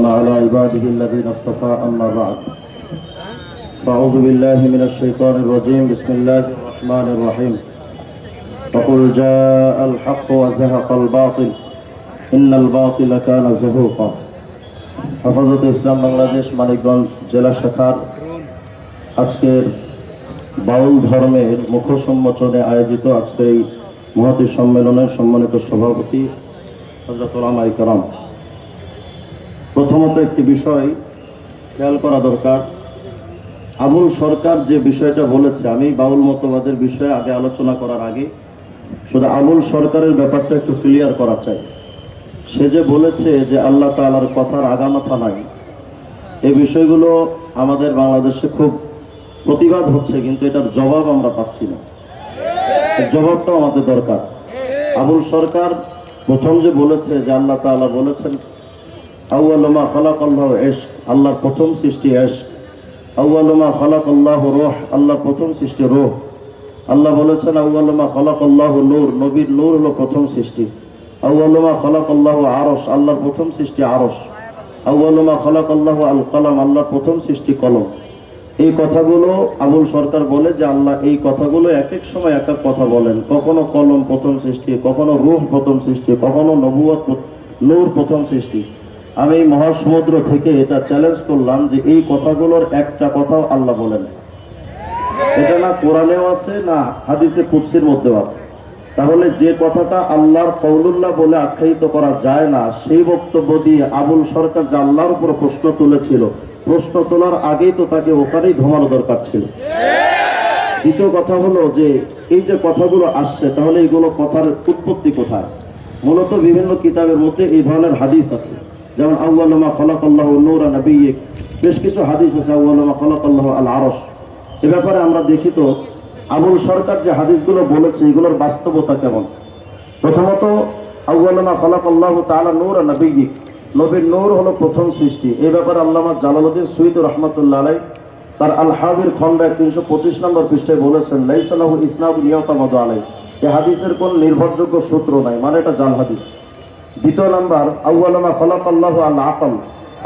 على عباده الذين اصطفى أما بعد فأعوذ بالله من الشيطان الرجيم بسم الله الرحمن الرحيم وقل جاء الحق وزهق الباطل إن الباطل كان زهوقا হেফাজতে ইসলাম বাংলাদেশ মানিকগঞ্জ জেলা শাখার আজকের বাউল ধর্মের মুখ্য সম্মেলনে আয়োজিত আজকের এই মহতী সম্মেলনের সম্মানিত সভাপতি হযরত উলামায়ে কেরাম, প্রথমত একটি বিষয় খেয়াল করা দরকার। আবুল সরকার যে বিষয়টা বলেছে, আমি বাউল মতবাদের বিষয়ে আগে আলোচনা করার আগে শুধু আবুল সরকারের ব্যাপারটা একটু ক্লিয়ার করা চাই। সে যে বলেছে যে আল্লাহ তাআলার কথার আগামাথা নাই, এই বিষয়গুলো আমাদের বাংলাদেশে খুব প্রতিবাদ হচ্ছে, কিন্তু এটার জবাব আমরা পাচ্ছি না। জবাবটাও আমাদের দরকার। আবুল সরকার প্রথম যে বলেছে যে আল্লাহ তাআলা বলেছেন আউয়ালু মা খালাকাল্লাহু ইশক, আল্লাহর প্রথম সৃষ্টি ইশক। আউয়ালু মা খালাকাল্লাহু রূহ, আল্লাহর প্রথম সৃষ্টি রূহ। আল্লাহ বলেছেন আউয়ালু মা খালাকাল্লাহু নূর, নবীর নূর হলো প্রথম সৃষ্টি। আউয়ালু মা খালাকাল্লাহু আরশ, আল্লাহর প্রথম সৃষ্টি আরশ। আউয়ালু মা খালাকাল্লাহু আল কলম, আল্লাহর প্রথম সৃষ্টি কলম। এই কথাগুলো আবুল সরকার বলে যে আল্লাহ এই কথাগুলো এক এক সময় এক এক কথা বলেন। কখনো কলম প্রথম সৃষ্টি, কখনো রূহ প্রথম সৃষ্টি, কখনো নবুয়ত নূর প্রথম সৃষ্টি। আমি এই মহাসমুদ্র থেকে এটা চ্যালেঞ্জ করলাম যে এই কথাগুলোর একটা কথাও আল্লাহ বলেন, এটা না কোরআনেও আছে না হাদিসে কুদসির মধ্যেও আছে। তাহলে যে কথাটা আল্লাহর কওলুল্লাহ বলে আখ্যায়িত করা যায় না, সেই বক্তব্য দিয়ে আবুল সরকার যে আল্লাহর উপর প্রশ্ন তুলেছিল, প্রশ্ন তোলার আগেই তো তাকে ওখানেই ধমানো দরকার ছিল। দ্বিতীয় কথা হলো যে এই যে কথাগুলো আসছে, তাহলে এইগুলো কথার উৎপত্তি কোথায়? মূলত বিভিন্ন কিতাবের মধ্যে এই ধরনের হাদিস আছে, যেমন আউয়ালু মা খালাকাল্লাহু নূরা নাবিয়্যিক, বেশ কিছু হাদিস আছে আউয়ালু মা খালাকাল্লাহু আল আরশ। এ ব্যাপারে আমরা দেখি তো আবুল সরকার যে হাদিসগুলো বলেছে এগুলোর বাস্তবতা কেমন। প্রথমত আউয়ালু মা খালাকাল্লাহু তাআলা নূরা নাবিয়্যিক, নবীর নূর হলো প্রথম সৃষ্টি। এই ব্যাপারে আল্লামা জালালউদ্দিন সুয়ুতী রাহমাতুল্লাহ আলাইহি তার আল হাবির খণ্ড 325 নম্বর পৃষ্ঠায় বলেছেন লাইসা লাহু ইসনাদুন ইয়াতামাদু আলাইহি, এই হাদিসের কোন নির্ভরযোগ্য সূত্র নাই, মানে এটা জাল হাদিস। দ্বিতীয় নাম্বার আউয়ালু মা খালাকাল্লাহু আল আকল,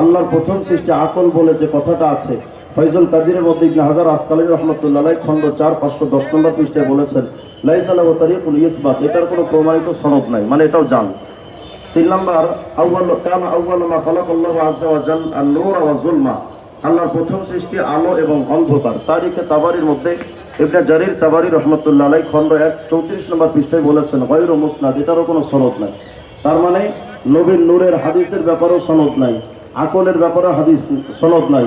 আল্লাহর প্রথম সৃষ্টি আকল বলে যে কথাটা আছে, ফয়জুল কাদিরের মধ্যে ইবনে হাজার আসকালানী রাহমাতুল্লাহ আলাইহি খণ্ড 4 510 নম্বর পৃষ্ঠায় বলেছেন লাইসা লাহু তারিকুল ইসবাত, এটার কোনো প্রমাণিত সনদ নাই, মানে এটাও জাল। তিন নাম্বার আউয়ালু মা খালাকাল্লাহু আযজা ওয়া জাল আন-নূর ওয়া যুলমা, আল্লাহর প্রথম সৃষ্টি আলো এবং অন্ধকার। তারিখে তাবারির মধ্যে ইবনে জারির তাবারি রাহমাতুল্লাহ আলাইহি খণ্ড 1 34 নম্বর পৃষ্ঠায় বলেছেন গায়রু মুসনাদ, এটারও কোনো সনদ নাই। তার মানে নবীর নূরের হাদিসের ব্যাপারেও সনদ নাই, আকলের ব্যাপারেও হাদিস সনদ নাই,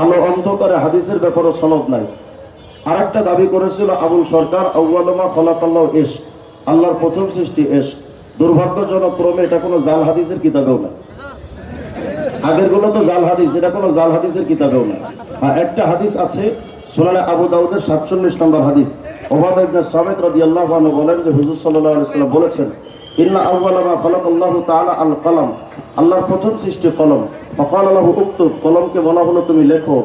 আলো অন্ধকারে হাদিসের ব্যাপারেও সনদ নাই। আরেকটা দাবি করেছিল আবুল সরকার আউয়ালু মা খালাকাল্লাহু ইশক, আল্লাহর প্রথম সৃষ্টি ইশক। দুর্ভাগ্যজনক ক্রমে এটা কোনো জাল হাদিসের কিতাবেও না। আগের গুলো তো জাল হাদিস, এটা কোনো জাল হাদিসের কিতাবেও না। একটা হাদিস আছে সুনানে আবু দাউদের 47 নম্বর হাদিস, উবাদা ইবনে সামিত রাদিয়াল্লাহু আনহু বলেন যে হুজুর সাল্লাল্লাহু আলাইহি ওয়াসাল্লাম বলেছেন ইন্না আউয়ালা মা খালাকাল্লাহু তাআলা আল কলম, আল্লাহর প্রথম সৃষ্টি কলম। ফাকালা লাহু উকতুব, কলমকে বলা হলো তুমি লেখো।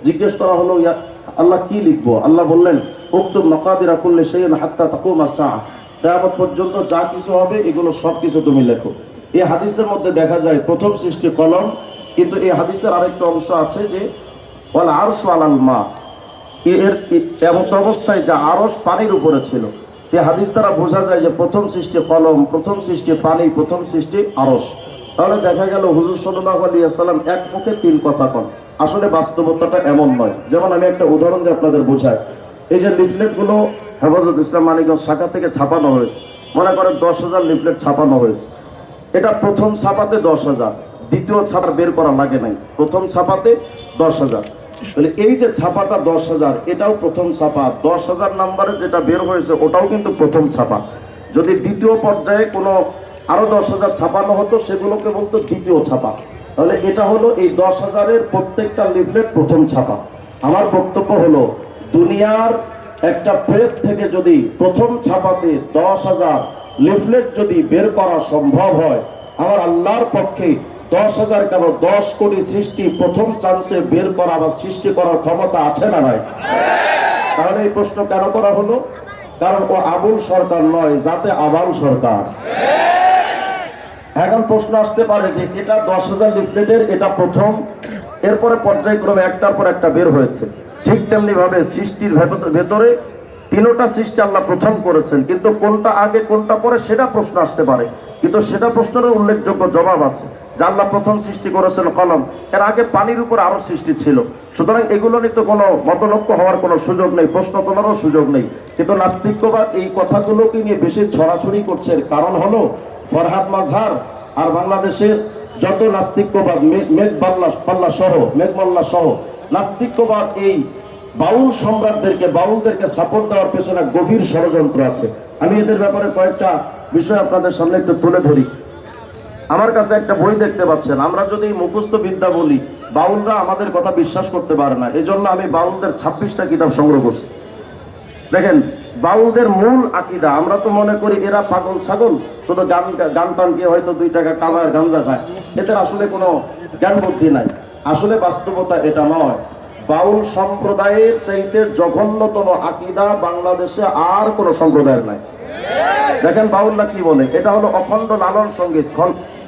জিজ্ঞেস করা হলো ইয়া আল্লাহ কি লিখবো? আল্লাহ বললেন উকতুব মাকাদিরা কুল্লি শাইইন হাত্তা তাকুমা সাআ, কিয়ামত পর্যন্ত যা কিছু হবে এগুলো সব কিছু তুমি লেখো। এই হাদিসের মধ্যে দেখা যায় প্রথম সৃষ্টি কলম, কিন্তু এই হাদিসের আরেকটা অংশ আছে যে ওয়াল আরশু আলাল মা, এর এমন অবস্থায় যা আরশ পানির উপরে ছিল। এই হাদিস দ্বারা বোঝা যায় যে প্রথম সৃষ্টি কলম, প্রথম সৃষ্টি পানি, প্রথম সৃষ্টি আরশ। তাহলে দেখা গেল হুজুর সাল্লাল্লাহু আলাইহি ওয়াসাল্লাম এক মুখে তিন কথা কন। আসলে বাস্তবতাটা এমন নয়। যেমন আমি একটা উদাহরণ দিয়ে আপনাদের বোঝাই। এই যে লিফলেটগুলো হেফাজত ইসলাম মানিকগঞ্জ শাখা থেকে ছাপানো হয়েছে, মনে করেন 10,000 লিফলেট ছাপানো হয়েছে। এটা প্রথম ছাপাতে 10,000, দ্বিতীয় ছাপা বের করা লাগে নাই, প্রথম ছাপাতে 10,000। তাহলে এই যে ছাপাটা 10,000, এটাও প্রথম ছাপা। 10,000 নম্বরে যেটা বের হয়েছে ওটাও কিন্তু প্রথম ছাপা। যদি দ্বিতীয় পর্যায়ে কোনো আরো 10,000 ছাপানো হতো, সেগুলোকে বলতো দ্বিতীয় ছাপা। তাহলে এটা হলো এই 10,000-এর প্রত্যেকটা লিফলেট প্রথম ছাপা। আমার বক্তব্য হলো দুনিয়ার একটা প্রেস থেকে যদি প্রথম ছাপাতে 10,000 লিফলেট যদি বের করা সম্ভব হয়, আমার আল্লাহর পক্ষে 10,000 কেন 10 কোটি সৃষ্টি প্রথম চান্সে বের করা বা সৃষ্টি করার ক্ষমতা আছে না নাই? তাহলে এই প্রশ্ন কেন করা হলো? কারণ ও আবুল সরকার নয়, যাতে আবাল সরকার। এখন প্রশ্ন আসতে পারে যে এটা 10,000 লিফলেটের এটা প্রথম, এরপরে পর্যায়ক্রমে একটার পর একটা বের হয়েছে। ঠিক তেমনি ভাবে সৃষ্টির ভেতরে তিনটা সৃষ্টি আল্লাহ প্রথম করেছেন, কিন্তু কোনটা আগে কোনটা পরে সেটা প্রশ্ন আসতে পারে। কিন্তু সেটা প্রশ্নের উল্লেখযোগ্য জবাব আছে যে আল্লাহ প্রথম সৃষ্টি করেছেন কলম, এর আগে পানির উপর আরো সৃষ্টি ছিল। সুতরাং এগুলো নিয়ে তো কোনো মতলক্য হওয়ার কোনো সুযোগ নেই, প্রশ্ন তোলারও সুযোগ নেই। কিন্তু নাস্তিক্যবাদ এই কথাগুলোকে নিয়ে বেশি ছড়াছড়ি করছে, কারণ হলো ফরহাদ মাজহার আর বাংলাদেশের যত নাস্তিক্যবাদ মেঘমাল্লা সহ নাস্তিক্যবাদ এই বাউল সম্রাটদেরকে বাউলদেরকে সাপোর্ট দেওয়ার পেছনে গভীর ষড়যন্ত্র আছে। আমি এদের ব্যাপারে কয়েকটা বিষয় আপনাদের সামনে একটু তুলে ধরি। আমার কাছে একটা বই দেখতে পাচ্ছেন, আমরা যদি মুখস্থ বিদ্যা বলি বাউলরা আমাদের কথা বিশ্বাস করতে পারে না, এই জন্য আমি বাউলদের 26টা কিতাব সংগ্রহ করছি। দেখেন বাউলদের মূল আকীদা, আমরা তো মনে করি এরা পাগল ছাগল, শুধু গান টান গিয়ে হয়তো 2 টাকা কামায় গাঞ্জা খায়, এদের আসলে কোনো জ্ঞান বুদ্ধি নাই। আসলে বাস্তবতা এটা নয়। বাউল সম্প্রদায়ের চাইতে জঘন্যতম আকীদা বাংলাদেশে আর কোনো সম্প্রদায়ের নাই। দেখেন বাউলরা কি বলে, এটা হলো অখণ্ড লালন সঙ্গীত,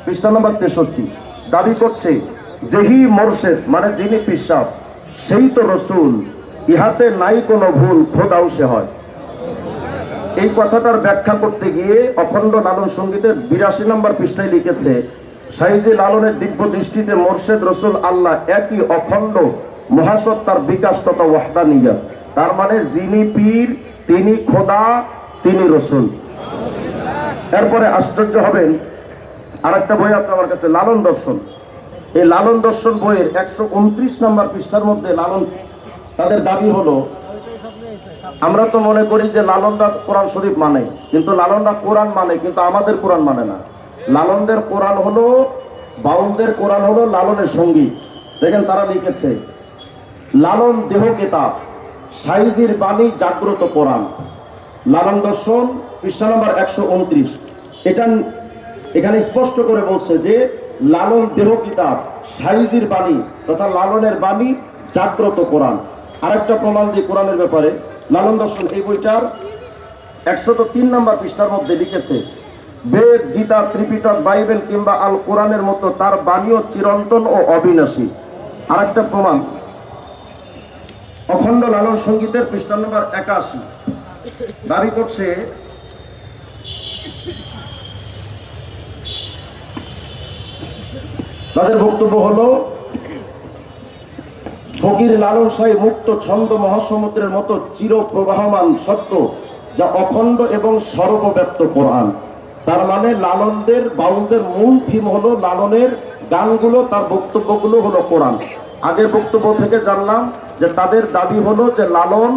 পৃষ্ঠা নম্বর 63। দাবি করছে যেহি মোরশেদ মানে যিনি পিসাব, সেই তো রসুল, ইহাতে নাই কোনো ভুল, খোদাও সে হয়। এই কথাটার ব্যাখ্যা করতে গিয়ে অখণ্ড লালন সঙ্গীতের 82 নম্বর পৃষ্ঠায় লিখেছে, সাইজি লালনের দিব্য দৃষ্টিতে মোরশেদ রসুল আল্লাহ একই অখণ্ড মহাসত্তার বিকাশ তথা ওয়াহদানিয়ত। তার মানে যিনি পীর তিনি খোদা তিনি রসুল। এরপরে আশ্চর্য হবেন, আরেকটা বই আছে আমার কাছে লালন দর্শন। এই লালন দর্শন বইয়ের 129 নম্বর পৃষ্ঠার মধ্যে লালন তাদের দাবি হলো, আমরা তো মনে করি যে লালনরা কোরআন শরীফ মানে, কিন্তু লালনরা কোরআন মানে কিন্তু আমাদের কোরআন মানে না। লালনদের কোরআন হলো বাউলদের কোরআন হলো লালনের সঙ্গী। দেখেন তারা লিখেছে লালন দেহ কিতাব, সাইজির বাণী জাগ্রত কোরআন। লালন দর্শন পৃষ্ঠা নম্বর 129। এটা এখানে স্পষ্ট করে বলছে যে লালন দেহ কিতাব, সাইজির বাণী তথা লালনের বাণী জাগ্রত কোরআন। আরেকটা প্রমাণ যে কোরআনের ব্যাপারে লালন দর্শন এই বইটার 103 নম্বর পৃষ্ঠার মধ্যে লিখেছে, বেদ গীতা ত্রিপিটক বাইবেল কিংবা আল কোরআনের মতো তার বাণীও চিরন্তন ও অবিনাশী। আরেকটা প্রমাণ অখণ্ড লালন সঙ্গীতের পৃষ্ঠা নম্বর 81। দাবি করছে তাদের বক্তব্য হলো ফকির লালন সাহেব মুক্ত ছন্দ মহাসমুদ্রের মতো চির প্রবাহমান সত্য, যা অখণ্ড এবং সর্বব্যাপ্ত কোরআন। তার মানে লালনদের বাউলদের মূল থিম হলো লালনের গানগুলো, তার বক্তব্যগুলো হলো কোরআন। আগের বক্তব্য থেকে জানলাম যে তাদের দাবি হলো যে লালন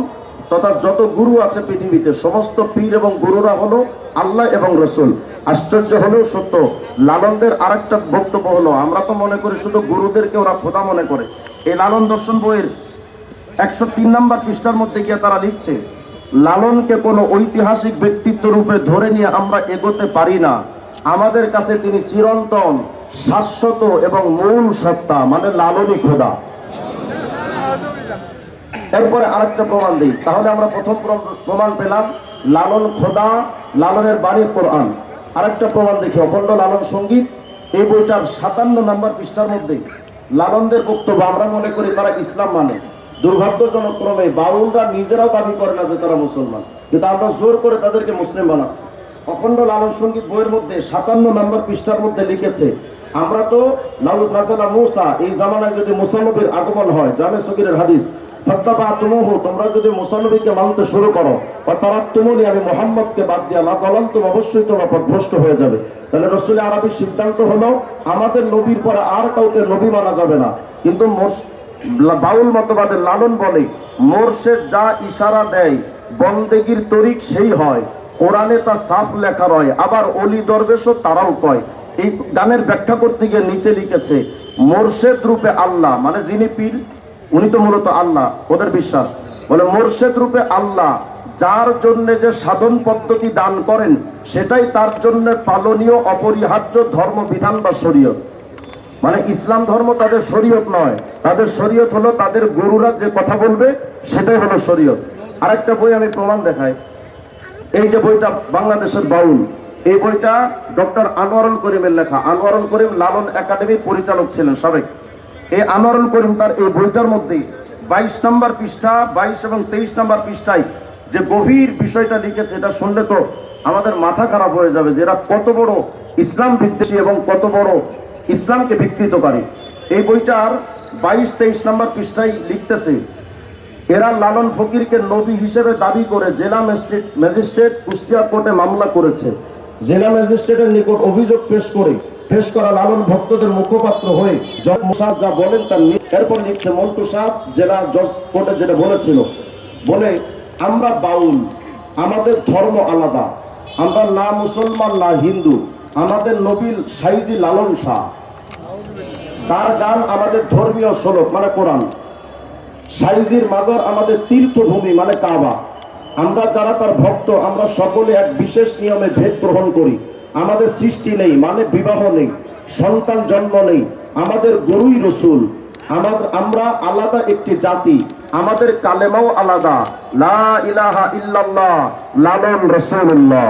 তথা যত গুরু আছে পৃথিবীতে সমস্ত পীর এবং গুরুরা হলো আল্লাহ এবং রসুল। আশ্চর্য হলেও সত্য, লালনদের আরেকটা বক্তব্য হলো, আমরা তো মনে করি শুধু গুরুদেরকে ওরা খোদা মনে করে। এই লালন দর্শন বইয়ের 103 নম্বর পৃষ্ঠার মধ্যে গিয়ে তারা লিখছে, লালনকে কোনো ঐতিহাসিক ব্যক্তিত্ব রূপে ধরে নিয়ে আমরা এগোতে পারি না। আমাদের কাছে তিনি চিরন্তন, শাশ্বত এবং মূল সত্তা, মানে লালনই খোদা। এরপরে আরেকটা প্রমাণ দিই, তাহলে আমরা প্রথম প্রমাণ পেলাম লালন খোদা, লালনের বাণী কোরআন। আরেকটা প্রমাণ দেখি অখণ্ড লালন সঙ্গীত এই বইটার 57 নম্বর পৃষ্ঠার মধ্যে লালনদের বক্তব্য, আমরা মনে করি তারা ইসলাম মানে। দুর্ভাগ্যজনক ক্রমে বাউলরা নিজেরাও দাবি করে না যে তারা মুসলমান, কিন্তু আমরা জোর করে তাদেরকে মুসলিম বানাচ্ছি। অখণ্ড লালন সঙ্গীত বইয়ের মধ্যে 57 নম্বর পৃষ্ঠার মধ্যে লিখেছে, আমরা তো লাউদ নাজালা মুসা, এই জামানায় যদি মুসা নবীর আগমন হয়, জামে সগীরের হাদিস, তোমরা যদি মুসা নবীকে মানতে শুরু করো, তারা তুমনি আমি মুহাম্মদকে বাদ দিয়া লা গলান্তুম, অবশ্যই তোমরা পথভ্রষ্ট হয়ে যাবে। তাহলে রাসূল আরবীর সিদ্ধান্ত হলো আমাদের নবীর পরে আর কাউকে নবী মানা যাবে না। কিন্তু বাউল মতবাদের লালন বলে মোরশেদ যা ইশারা দেয় বন্দেগীর তরিক সেই হয়, কোরআনে তা সাফ লেখা রয়, আবার অলি দরবেশও তারাও কয়। এই গানের ব্যাখ্যা করতে গিয়ে নিচে লিখেছে, মোরশেদ রূপে আল্লাহ, মানে যিনি পীর উনি তো মূলত আল্লাহ, ওদের বিশ্বাস বলে মোরশেদ রূপে আল্লাহ যার জন্য যে সাধন পদ্ধতি দান করেন সেটাই তার জন্য পালনীয় অপরিহার্য ধর্ম বিধান বা শরীয়ত। মানে ইসলাম ধর্ম তাদের শরীয়ত নয়, তাদের শরীয়ত হলো তাদের গুরুরা যে কথা বলবে সেটাই হলো শরীয়ত। আরেকটা বই আমি প্রমাণ দেখাই, এই যে বইটা বাংলাদেশের বাউল, এই বইটা ডক্টর আনোয়ারুল করিমের লেখা। আনোয়ারুল করিম লালন একাডেমির পরিচালক ছিলেন সাবেক। এই আনোয়ারুল করিম তার এই বইটার মধ্যে 22 নম্বর পৃষ্ঠা, 22 এবং 23 নম্বর পৃষ্ঠায় যে গভীর বিষয়টা লিখেছে, এটা শুনলে তো আমাদের মাথা খারাপ হয়ে যাবে যে এরা কত বড় ইসলাম বিদ্বেষী এবং কত বড় ইসলামকে বিকৃতকারী। এই বইটার 22-23 নম্বর পৃষ্ঠায় লিখতেছে, এরা লালন ফকিরকে নবী হিসেবে দাবি করে জেলা ম্যাজিস্ট্রেট কুষ্টিয়া কোর্টে মামলা করেছে। জেলা ম্যাজিস্ট্রেটের নিকট অভিযোগ পেশ করা লালন ভক্তদের মুখপাত্র হয়ে জজ মোসাদ যা বলেন তার এরপর লিখছে, মন্টু সাহেব জেলা জজ কোর্টে যেটা বলেছিল, বলে আমরা বাউল, আমাদের ধর্ম আলাদা, আমরা না মুসলমান না হিন্দু, আমাদের নবীল সাইজি লালন শাহ, তার গান আমাদের ধর্মীয় শ্লোক মানে কোরআন, সাইজির মাজার আমাদের তীর্থভূমি মানে কাবা। আমরা যারা তার ভক্ত, আমরা সকলে এক বিশেষ নিয়মে ভেদ গ্রহণ করি। আমাদের সৃষ্টি নেই মানে বিবাহ নেই, সন্তান জন্ম নেই, আমাদের গরুই রসুল, আমরা আলাদা একটি জাতি, আমাদের কালেমাও আলাদা, লা ইলাহা ইল্লাল্লাহ লালন রাসূলুল্লাহ।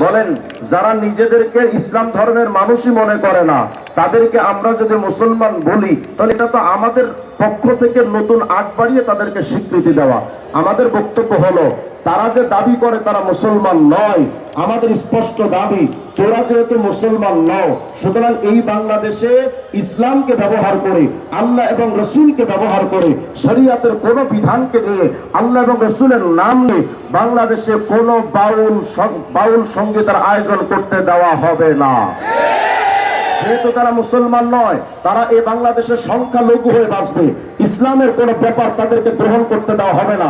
বলেন, যারা নিজেদেরকে ইসলাম ধর্মের মানুষই মনে করে না, তাদেরকে আমরা যদি মুসলমান বলি, তাহলে এটা তো আমাদের পক্ষ থেকে নতুন আগ বাড়িয়ে তাদেরকে স্বীকৃতি দেওয়া। আমাদের বক্তব্য হলো, তারা যে দাবি করে তারা মুসলমান নয়, আমাদের স্পষ্ট দাবি, তোরা যেহেতু মুসলমান নও, সুতরাং এই বাংলাদেশে ইসলামকে ব্যবহার করে, আল্লাহ এবং রসুলকে ব্যবহার করে, শরীয়তের কোন বিধানকে নিয়ে, আল্লাহ এবং রসুলের নাম নিয়ে বাংলাদেশে কোনো বাউল সঙ্গীতের আয়োজন করতে দেওয়া হবে না। যেহেতু তারা মুসলমান নয়, তারা এই বাংলাদেশের সংখ্যালঘু হয়ে বাঁচবে, ইসলামের কোনো ব্যাপার তাদেরকে গ্রহণ করতে দেওয়া হবে না।